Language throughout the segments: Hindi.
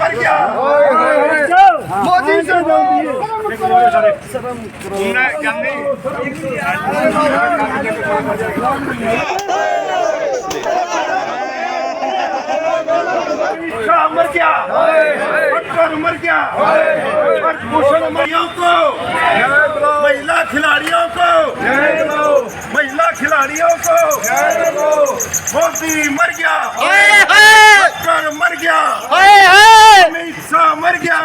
मर गया मोदी मर गया मर गया भूषण महिलाओं को महिला खिलाड़ियों को मोदी मर गया मर गया अमित शाह मर गया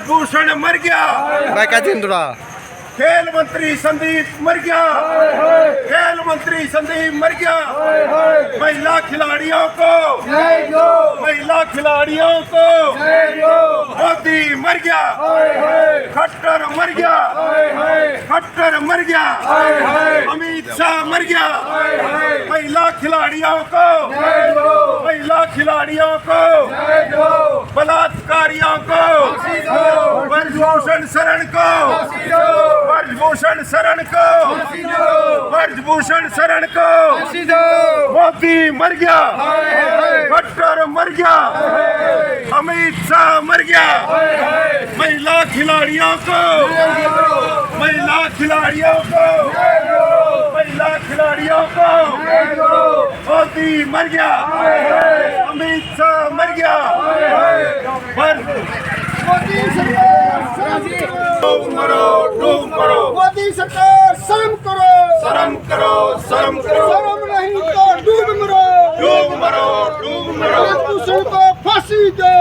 भूषण मर गया खेल मंत्री संदीप मर गया महिला खिलाड़ियों को मोदी मर गया खट्टर मर गया अमित शाह मर गया महिला खिलाड़ियों को बलात्कारियों को ब्रजभूषण शरण को मोदी मर गया खट्टर मर गया अमित शाह मर गया महिला खिलाड़ियों को मोदी मर गया अमित शाह मर गया डूम करो मोदी सरकार शर्म करो शर्म करो नहीं तो डूब मरो भूषण को फांसी दो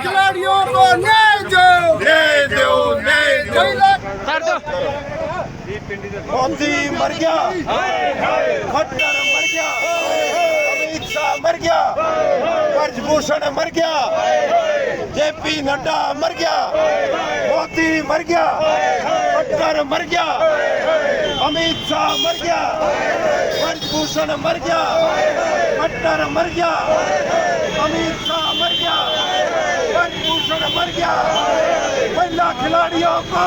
खिलाड़ियों को न्याय दो मोदी मर गया खट्टर मर गया अमित शाह मर गया ब्रजभूषण मर गया जेपी नड्डा मर गया मोदी मर गया खट्टर मर गया अमित शाह मर गया ब्रजभूषण मर गया खट्टर मर गया अमित शाह मर गया ब्रजभूषण मर गया महिला खिलाड़ियों को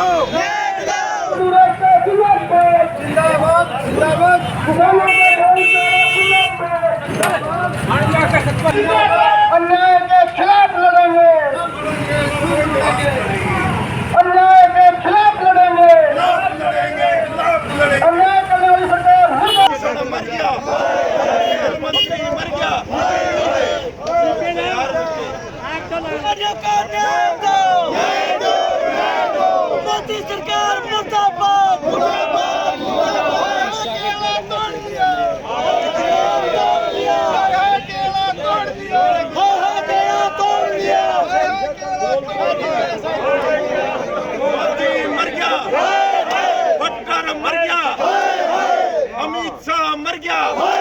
अन्याय के खिलाफ लड़ेंगे अन्याय करने वाली सरकार मर गया मंत्री मर गया मोदी सरकार मुर्दाबाद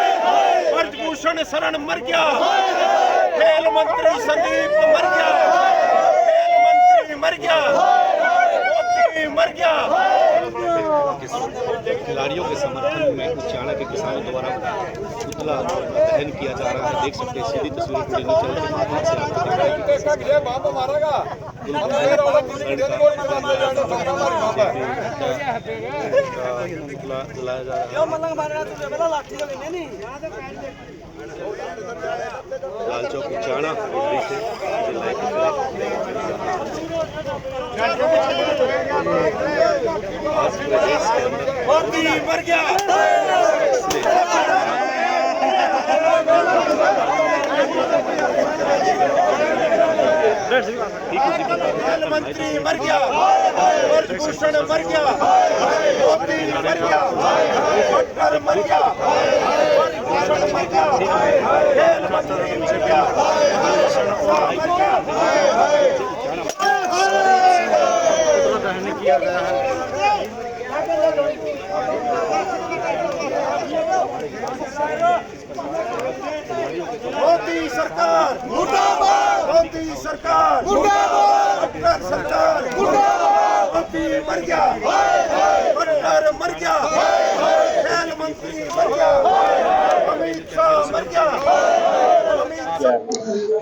ब्रजभूषण शरण मर गया खेल मंत्री संदीप मर गया मोदी मर गया खिलाड़ियों के समर्थन में उचाना के किसानों द्वारा पुतला दहन किया जा रहा है। देख सकते हैं सीधी तस्वीर के माध्यम से आपको जलाया जा रहा है। लाल चौक उचाना मोदी मर गया मंत्री मर गया ब्रजभूषण मर गया मोदी मर गया खट्टर मर गया ब्रजभूषण मर गया खेल मंत्री मर गया दहन किया गया है। मोदी सरकार मुर्दाबाद सरकार मोदी मर गया खट्टर मर गया खेल मंत्री मर गया अमित शाह मर गया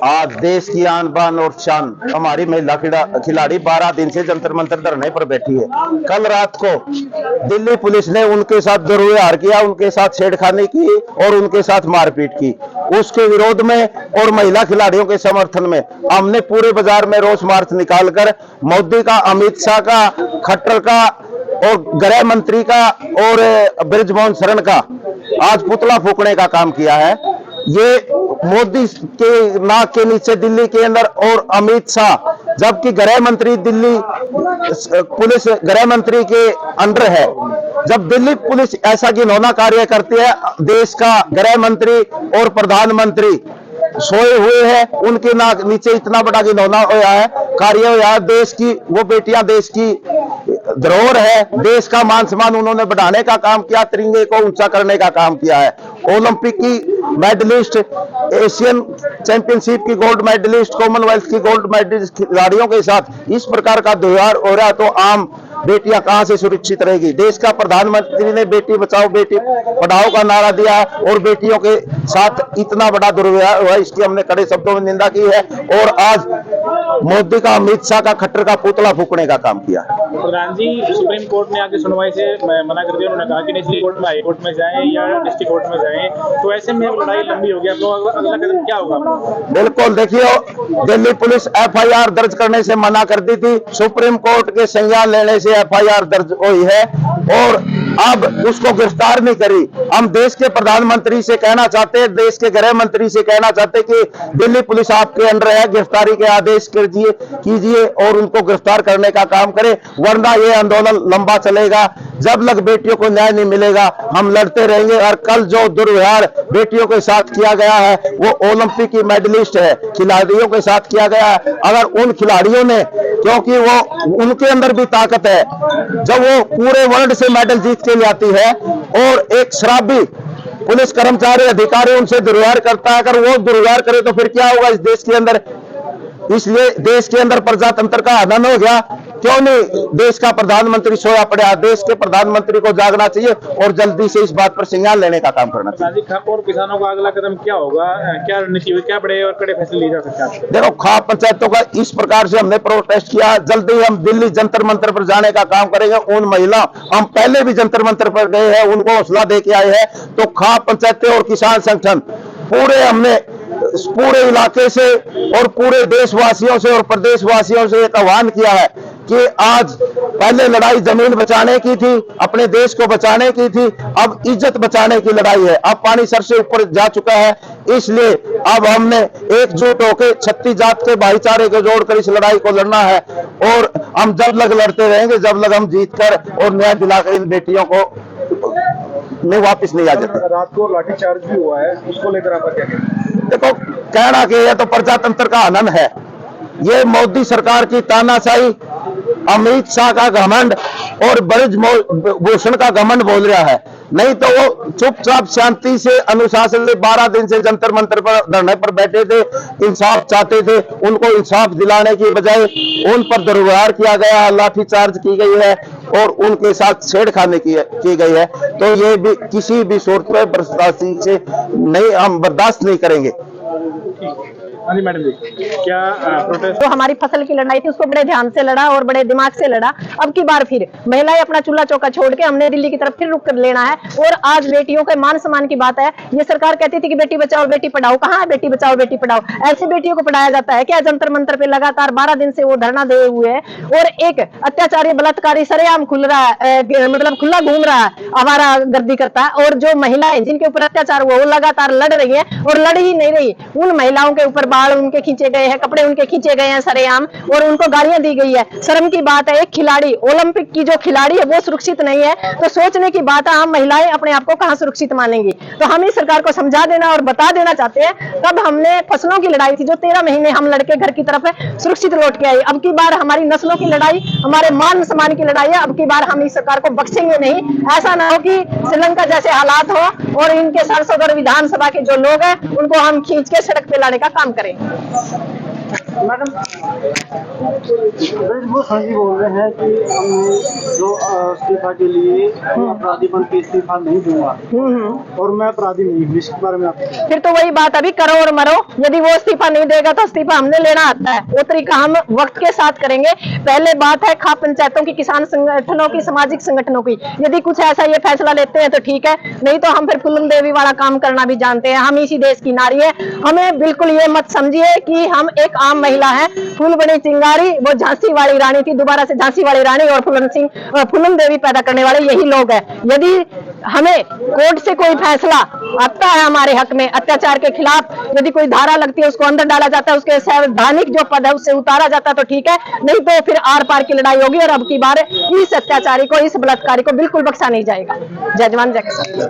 आज देश की आन बान और शान हमारी महिला खिलाड़ी 12 दिन से जंतर मंतर धरने पर बैठी है। कल रात को दिल्ली पुलिस ने उनके साथ दुर्व्यवहार किया, उनके साथ छेड़खानी की और उनके साथ मारपीट की। उसके विरोध में और महिला खिलाड़ियों के समर्थन में हमने पूरे बाजार में रोष मार्च निकालकर मोदी का, अमित शाह का, खट्टर का और गृह मंत्री का और बृजमोहन शरण का आज पुतला फूकने का काम किया है। ये मोदी के नाक के नीचे दिल्ली के अंदर और अमित शाह, जबकि गृह मंत्री दिल्ली पुलिस गृह मंत्री के अंडर है। जब दिल्ली पुलिस ऐसा घिनौना कार्य करती है, देश का गृह मंत्री और प्रधानमंत्री सोए हुए हैं, उनके नाक नीचे इतना बड़ा घिनौना होया है, कार्य होया है। देश की वो बेटियां देश की धरोहर है, देश का मान सम्मान उन्होंने बढ़ाने का काम किया, तिरंगे को ऊंचा करने का काम किया है। ओलंपिक की मेडलिस्ट, एशियन चैंपियनशिप की गोल्ड मेडलिस्ट, कॉमनवेल्थ की गोल्ड मेडलिस्ट खिलाड़ियों के साथ इस प्रकार का व्यवहार हो रहा है तो आम बेटियां कहां से सुरक्षित रहेगी। देश का प्रधानमंत्री ने बेटी बचाओ बेटी पढ़ाओ का नारा दिया और बेटियों के साथ इतना बड़ा दुर्व्यवहार हुआ, इसकी हमने कड़े शब्दों में निंदा की है और आज मोदी का, अमित शाह का, खट्टर का पुतला फूकने का काम किया। प्रधान जी, सुप्रीम कोर्ट ने आगे सुनवाई से मना कर दिया। उन्होंने कहा कि निचली कोर्ट में, हाई कोर्ट में जाएं या डिस्ट्रिक्ट कोर्ट में जाएं, तो ऐसे में अब लड़ाई लंबी हो गई। अब अगला कदम क्या होगा? बिल्कुल, देखिए दिल्ली पुलिस FIR दर्ज करने से मना कर दी थी, सुप्रीम कोर्ट के संज्ञान लेने से FIR दर्ज हुई है और अब उसको गिरफ्तार नहीं करी। हम देश के प्रधानमंत्री से कहना चाहते हैं, देश के गृह मंत्री से कहना चाहते हैं कि दिल्ली पुलिस आपके अंडर है, गिरफ्तारी के आदेश कीजिए और उनको गिरफ्तार करने का काम करें, वरना ये आंदोलन लंबा चलेगा। जब तक बेटियों को न्याय नहीं मिलेगा हम लड़ते रहेंगे। और कल जो दुर्व्यवहार बेटियों के साथ किया गया है वो ओलंपिक की मेडलिस्ट है, खिलाड़ियों के साथ किया गया है। अगर उन खिलाड़ियों ने, क्योंकि वो उनके अंदर भी ताकत है, जब वो पूरे वर्ल्ड से मेडल जीत के ले आती है और एक शराबी पुलिस कर्मचारी अधिकारी उनसे दुर्व्यवहार करता है, अगर वो दुर्व्यवहार करे तो फिर क्या होगा इस देश के अंदर। इसलिए देश के अंदर प्रजातंत्र का हनन हो गया। क्यों नहीं देश का प्रधानमंत्री सोया पड़ा? देश के प्रधानमंत्री को जागना चाहिए और जल्दी से इस बात पर संज्ञान लेने का काम करना चाहिए। खाप और किसानों का अगला कदम क्या होगा? क्या रणनीति होगी? क्या बड़े और कड़े फैसले लिए जा सकते हैं? देखो, खाप पंचायतों का इस प्रकार से हमने प्रोटेस्ट किया, जल्दी हम दिल्ली जंतर मंतर पर जाने का काम करेंगे। उन महिला, हम पहले भी जंतर मंतर पर गए हैं, उनको हौसला दे के आए हैं। तो खाप पंचायतें और किसान संगठन पूरे हमने पूरे इलाके से और पूरे देशवासियों से और प्रदेशवासियों से एक आह्वान किया है कि आज पहले लड़ाई जमीन बचाने की थी, अपने देश को बचाने की थी, अब इज्जत बचाने की लड़ाई है। अब पानी सर से ऊपर जा चुका है, इसलिए अब हमने एकजुट होकर 36 जात के भाईचारे को जोड़कर इस लड़ाई को लड़ना है और हम जब तक लड़ते रहेंगे जब तक हम जीत कर और न्याय दिलाकर इन बेटियों को में वापस नहीं आ जाते। रात को लाठीचार्ज भी हुआ है, उसको लेकर आपका क्या कहना है? देखो, कहना कि यह तो प्रजातंत्र का हनन है, ये मोदी सरकार की तानाशाही, अमित शाह का घमंड और बृजभूषण का घमंड बोल रहा है। नहीं तो वो चुपचाप शांति से, अनुशासन से 12 दिन से जंतर मंतर पर धरने पर बैठे थे, इंसाफ चाहते थे। उनको इंसाफ दिलाने की बजाय उन पर दुर्व्यवहार किया गया, लाठीचार्ज की गई है और उनके साथ छेड़खानी की गई है। तो ये भी किसी भी सूरत में बर्दाश्त से नहीं, हम बर्दाश्त नहीं करेंगे। हाँ जी मैडम जी, क्या प्रोटेस्ट? तो हमारी फसल की लड़ाई थी, उसको बड़े ध्यान से लड़ा और बड़े दिमाग से लड़ा। अब की बार फिर महिलाएं अपना चूल्हा चौका छोड़ के हमने दिल्ली की तरफ फिर रुक कर लेना है। और आज बेटियों के मान सम्मान की बात है। ये सरकार कहती थी कि बेटी बचाओ बेटी पढ़ाओ, कहाँ है बेटी बचाओ बेटी पढ़ाओ? ऐसी बेटियों को पढ़ाया जाता है क्या? जंतर मंतर पे लगातार 12 दिन से वो धरना दे हुए है और एक अत्याचारी बलात्कारी सरेआम खुल रहा है, मतलब खुला घूम रहा है, आवारा गर्दी करता है। और जो महिलाएं जिनके ऊपर अत्याचार हुआ वो लगातार लड़ रही है और लड़ ही नहीं रही। उन महिलाओं के ऊपर बाल उनके खींचे गए हैं, कपड़े उनके खींचे गए हैं सरेआम और उनको गालियां दी गई है। शर्म की बात है, एक खिलाड़ी, ओलंपिक की जो खिलाड़ी है वो सुरक्षित नहीं है तो सोचने की बात है हम महिलाएं अपने आप को कहां सुरक्षित मानेंगी। तो हम इस सरकार को समझा देना और बता देना चाहते हैं, तब हमने फसलों की लड़ाई थी जो 13 महीने हम लड़के घर की तरफ सुरक्षित लौट के आए। अब की बार हमारी नस्लों की लड़ाई, हमारे मान सम्मान की लड़ाई है। अब की बार हम इस सरकार को बख्शेंगे नहीं। ऐसा ना हो कि श्रीलंका जैसे हालात हो और इनके सांसद और विधानसभा के जो लोग हैं उनको हम खींच के सड़क पे लाने का काम करें। मैडम ब्रजभूषण जी बोल रहे हैं कि हमने जो इस्तीफा के लिए अपराधी बन के इस्तीफा नहीं दूंगा और मैं अपराधी नहीं हूँ, इसके बारे में आप फिर तो वही बात, अभी करो और मरो। यदि वो इस्तीफा नहीं देगा तो इस्तीफा हमने लेना आता है, वो तरीका हम वक्त के साथ करेंगे। पहले बात है खाप पंचायतों की, किसान संगठनों की, सामाजिक संगठनों की। यदि कुछ ऐसा ये फैसला लेते हैं तो ठीक है, नहीं तो हम फिर फूलन देवी वाला काम करना भी जानते हैं। हम इसी देश की नारी है, हमें बिल्कुल ये मत समझिए कि हम एक आम महिला है। फूलबड़ी चिंगारी वो झांसी वाली रानी थी, दोबारा से झांसी वाली रानी और फूलन देवी पैदा करने वाले यही लोग हैं। यदि हमें कोर्ट से कोई फैसला आता है हमारे हक में, अत्याचार के खिलाफ यदि कोई धारा लगती है, उसको अंदर डाला जाता है, उसके संवैधानिक जो पद है उससे उतारा जाता है तो ठीक है, नहीं तो फिर आर पार की लड़ाई होगी। और अब की बार इस अत्याचारी को, इस बलात्कारी को बिल्कुल बख्शा नहीं जाएगा। जय जवान जय किसान।